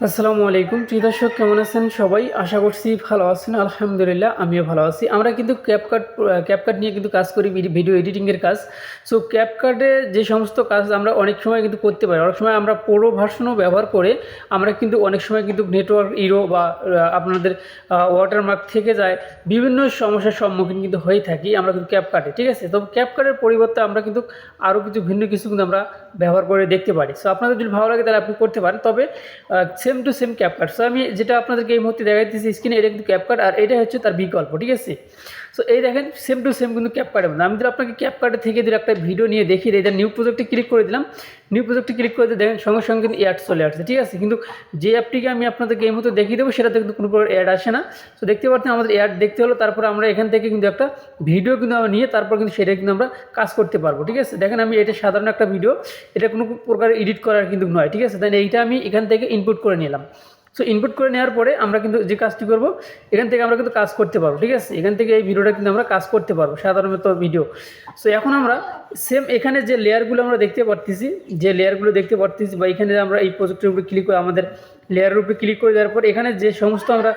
আসসালামু আলাইকুম প্রিয় দর্শক, কেমন আছেন সবাই? আশা করছি ভালো আছেন। আলহামদুলিল্লাহ আমিও ভালো আছি। আমরা কিন্তু ক্যাপকাট নিয়ে কিন্তু কাজ করি, ভিডিও এডিটিংয়ের কাজ। সো ক্যাপকাটে যে সমস্ত কাজ আমরা অনেক সময় কিন্তু করতে পারি, অনেক সময় আমরা প্রো ভার্সনও ব্যবহার করে আমরা কিন্তু অনেক সময় কিন্তু নেটওয়ার্ক ইরো বা আপনাদের ওয়াটারমার্ক থেকে যায়, বিভিন্ন সমস্যার সম্মুখীন কিন্তু হয়ে থাকি আমরা কিন্তু ক্যাপকাটে। ঠিক আছে, তো ক্যাপকাটের পরিবর্তে আমরা কিন্তু আরও কিছু ভিন্ন কিছু কিন্তু আমরা ব্যবহার করে দেখতে পারি। সো আপনাদের যদি ভালো লাগে তাহলে আপনি করতে পারেন। তবে same to same CapCut. So আমি যেটা আপনাদেরকে এই মুহূর্তে দেখাইতেছি স্ক্রিনে, এটা কিন্তু ক্যাপকাট আর এটা হচ্ছে তার বিকল্প। ঠিক আছে, সো এই দেখেন সেম টু সেম কিন্তু ক্যাপকাটের মধ্যে। আমি যদি আপনাকে ক্যাপকাটে থেকে দিলে একটা ভিডিও নিয়ে দেখিয়ে দিই, এটা নিউ প্রজেক্টে ক্লিক করে দিলাম। নিউ প্রজেক্টে ক্লিক করে দিয়ে দেখেন সঙ্গে সঙ্গে কিন্তু অ্যাড চলে আসছে। ঠিক আছে, কিন্তু যে অ্যাপটিকে আমি আপনাদেরকে এই মুহূর্তে দেখিয়ে দেবো সেটাতে কিন্তু কোনো প্রকার অ্যাড আসে না। তো দেখতে পাচ্ছেন আমাদের অ্যাড দেখতে হলো, তারপর আমরা এখান থেকে কিন্তু একটা ভিডিও কিন্তু আমরা নিয়ে তারপর কিন্তু সেটা কিন্তু আমরা কাজ করতে পারবো। ঠিক আছে, দেখেন আমি এটা সাধারণ একটা ভিডিও, এটা কোনো প্রকার এডিট করার কিন্তু নয়। ঠিক আছে, তাই এইটা আমি এখান থেকে ইনপুট করে নিলাম। সো ইনপুট করে নেওয়ার পরে আমরা কিন্তু যে কাজটি করব, এখান থেকে আমরা কিন্তু কাজ করতে পারবো। ঠিক আছে, এখান থেকে এই ভিডিওটা কিন্তু আমরা কাজ করতে পারবো, সাধারণত ভিডিও। সো এখন আমরা সেম এখানে যে লেয়ারগুলো আমরা দেখতে পারতেছি বা এখানে আমরা এই প্রজেক্টের উপরে ক্লিক করে আমাদের লেয়ারের উপরে ক্লিক করে দেওয়ার পর এখানে যে সমস্ত আমরা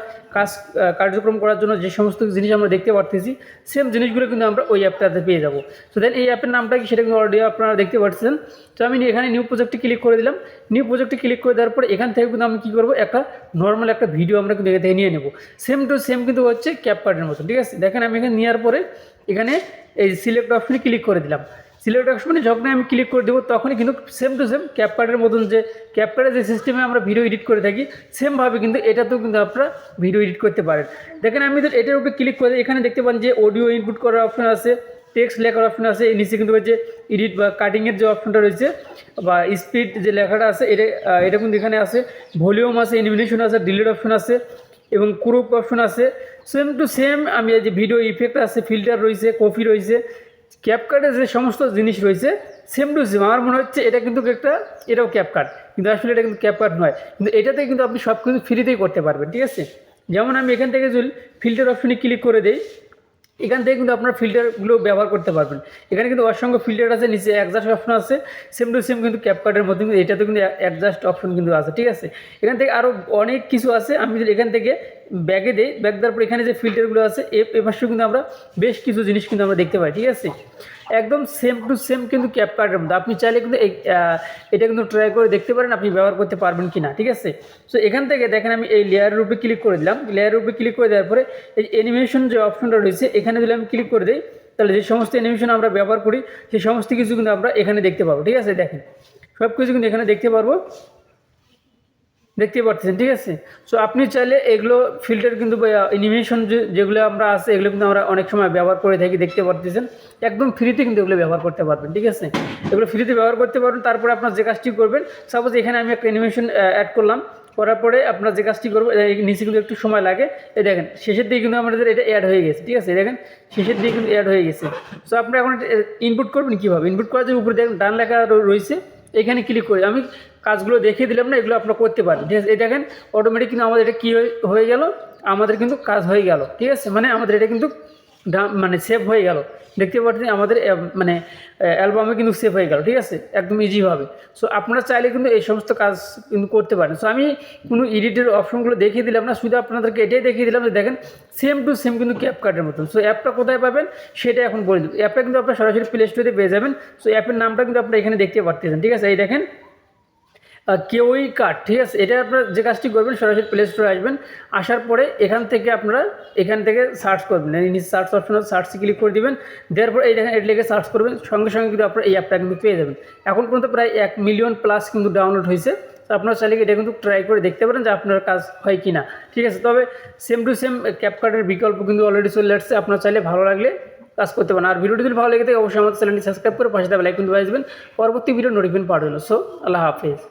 কার্যক্রম করার জন্য যে সমস্ত জিনিস আমরা দেখতে পারতেছি, সেম জিনিসগুলো কিন্তু আমরা ওই অ্যাপটাতে পেয়ে যাবো। সো দেন এই অ্যাপের নামটা কি সেটা কিন্তু অলরেডি আপনারা দেখতে পাচ্ছেন। তো আমি এখানে নিউ প্রজেক্টে ক্লিক করে দিলাম। নিউ প্রজেক্টে ক্লিক করে দেওয়ার পর এখান থেকে কিন্তু আমি কী করবো, একটা নর্মাল একটা ভিডিও আমরা কিন্তু এখান থেকে নিয়ে নেবো। সেম টু সেম কিন্তু হচ্ছে ক্যাপকাটের মতো। ঠিক আছে, দেখেন আমি এখানে নেওয়ার পরে এখানে এই সিলেক্ট অপশনে ক্লিক করে দিলাম। সিলেক্ট অপশনে যখন আমি ক্লিক করে দেবো তখনই কিন্তু সেম টু সেম ক্যাপকাটের মতন, যে ক্যাপকাটের যে সিস্টেমে আমরা ভিডিও এডিট করে থাকি সেমভাবে কিন্তু এটাতেও কিন্তু আপনারা ভিডিও এডিট করতে পারেন। দেখেন আমি এটার উপরে ক্লিক করে এখানে দেখতে পান যে অডিও ইনপুট করার অপশন আছে, টেক্সট লেখার অপশন আছে, এই নিচে কিন্তু হচ্ছে এডিট বা কাটিংয়ের যে অপশনটা রয়েছে বা স্পিড যে লেখাটা আছে এটা কিন্তু এখানে আছে, ভলিউম আছে, অ্যানিমেশন আছে, ডিলিট অপশন আছে এবং ক্রপ অপশন আছে। সেম টু সেম আমি এই যে ভিডিও ইফেক্ট আছে, ফিল্টার রয়েছে, কপি রয়েছে, ক্যাপকাটের যে সমস্ত জিনিস রয়েছে সেম টু সেম। আমার মনে হচ্ছে এটা কিন্তু এটাও ক্যাপকাট, কিন্তু আসলে এটা কিন্তু ক্যাপকাট নয়। কিন্তু এটাতে কিন্তু আপনি সব কিছু ফ্রিতেই করতে পারবেন। ঠিক আছে, যেমন আমি এখান থেকে যদি ফিল্টার অপশনে ক্লিক করে দিই, এখান থেকে কিন্তু আপনার ফিল্টারগুলো ব্যবহার করতে পারবেন। এখানে কিন্তু অসংখ্য ফিল্টার আছে, নিচে অ্যাডজাস্ট অপশন আছে, সেম টু সেম কিন্তু ক্যাপকাটের মধ্যে কিন্তু এটাতে কিন্তু অ্যাডজাস্ট অপশন কিন্তু আছে। ঠিক আছে, এখান থেকে আরও অনেক কিছু আছে। আমি যদি এখান থেকে ব্যাগে দিই, ব্যাগ দেওয়ার পর এখানে যে ফিল্টারগুলো আছে এপাশে কিন্তু আমরা বেশ কিছু জিনিস কিন্তু আমরা দেখতে পাই। ঠিক আছে, একদম সেম টু সেম কিন্তু ক্যাপকাটের মধ্যে। আপনি চাইলে কিন্তু এটা কিন্তু ট্রাই করে দেখতে পারেন আপনি ব্যবহার করতে পারবেন কি না। ঠিক আছে, সো এখান থেকে দেখেন আমি এই লেয়ারের উপরে ক্লিক করে দিলাম। লেয়ারের উপরে ক্লিক করে দেওয়ার পরে এই অ্যানিমেশন যে অপশনটা রয়েছে এখানে যদি আমি ক্লিক করে দিই, তাহলে যে সমস্ত অ্যানিমেশন আমরা ব্যবহার করি সেই সমস্ত কিছু কিন্তু আমরা এখানে দেখতে পাবো। ঠিক আছে, দেখেন সব কিছু কিন্তু এখানে দেখতে পাচ্ছেন। ঠিক আছে, সো আপনি চাইলে এগুলো ফিল্টার কিন্তু অ্যানিমেশন যেগুলো আমরা আছে এগুলো কিন্তু আমরা অনেক সময় ব্যবহার করে থাকি, দেখতে পাচ্ছেন একদম ফ্রিতে কিন্তু এগুলো ব্যবহার করতে পারবেন। ঠিক আছে, এগুলো ফ্রিতে ব্যবহার করতে পারবেন। তারপরে আপনার যে কাজটি করবেন, সাপোজ এখানে আমি একটা অ্যানিমেশন অ্যাড করলাম, করার পরে আপনার যে কাজটি করবো, নিচে কিন্তু একটু সময় লাগে, এই দেখেন শেষের দিকে কিন্তু আমাদের এটা অ্যাড হয়ে গেছে। ঠিক আছে, দেখেন শেষের দিকে কিন্তু অ্যাড হয়ে গেছে। সো আপনি এখন ইনপুট করবেন কীভাবে, ইনপুট করার জন্য উপরে দেখেন ডান লেখা রয়েছে, এখানে ক্লিক করে আমি কাজগুলো দেখিয়ে দিলাম না, এগুলো আপনারা করতে পারেন। ঠিক আছে, এই দেখেন অটোমেটিক কিন্তু আমাদের এটা কী হয়ে গেল, আমাদের কিন্তু কাজ হয়ে গেল। ঠিক আছে, মানে আমাদের এটা কিন্তু সেভ হয়ে গেল, দেখতে পাচ্ছেন আমাদের অ্যালবামে কিন্তু সেভ হয়ে গেল। ঠিক আছে, একদম ইজিভাবে। সো আপনারা চাইলে কিন্তু এই সমস্ত কাজ কিন্তু করতে পারেন। সো আমি কোনো এডিটের অপশনগুলো দেখিয়ে দিলাম না, শুধু আপনাদেরকে এটাই দেখিয়ে দিলাম যে দেখেন সেম টু সেম কিন্তু ক্যাপকাটের মতন। সো অ্যাপটা কোথায় পাবেন সেটা এখন বলে দেব। অ্যাপটা কিন্তু আপনার সরাসরি প্লে স্টোরে পেয়ে যাবেন। সো অ্যাপের নামটা কিন্তু আপনারা এখানে দেখতে পাচ্ছেন। ঠিক আছে, এই দেখেন কেউই কাট। ঠিক আছে, এটা আপনারা যে কাজটি করবেন সরাসরি প্লে স্টোরে আসবেন, আসার পরে এখান থেকে সার্চ করবেন, নিচে সার্চ অপশন সার্চে ক্লিক করে দেবেন, দেওয়ার পর এই দেখেন এটা লিখে সার্চ করবেন, সঙ্গে সঙ্গে কিন্তু আপনারা এই অ্যাপটা কিন্তু পেয়ে যাবেন। এখন পর্যন্ত প্রায় 1 মিলিয়ন প্লাস কিন্তু ডাউনলোড হয়েছে। তো আপনারা চাইলে এটা কিন্তু ট্রাই করে দেখতে পারেন যে আপনার কাজ হয় কি না। ঠিক আছে, তবে সেম টু সেম ক্যাপকাটের বিকল্প কিন্তু অলরেডি চলে আসছে, আপনারা চাইলে ভালো লাগলে কাজ করতে পারেন। আর ভিডিওটি যদি ভালো লেগে থাকে অবশ্যই আমাদের চ্যানেলটি সাবস্ক্রাইব করে পাশে লাইক কিন্তু বাজিয়ে দেবেন, পরবর্তী ভিডিও নোটিফিকেশন পাওয়ার জন্য। সো আল্লাহ হাফেজ।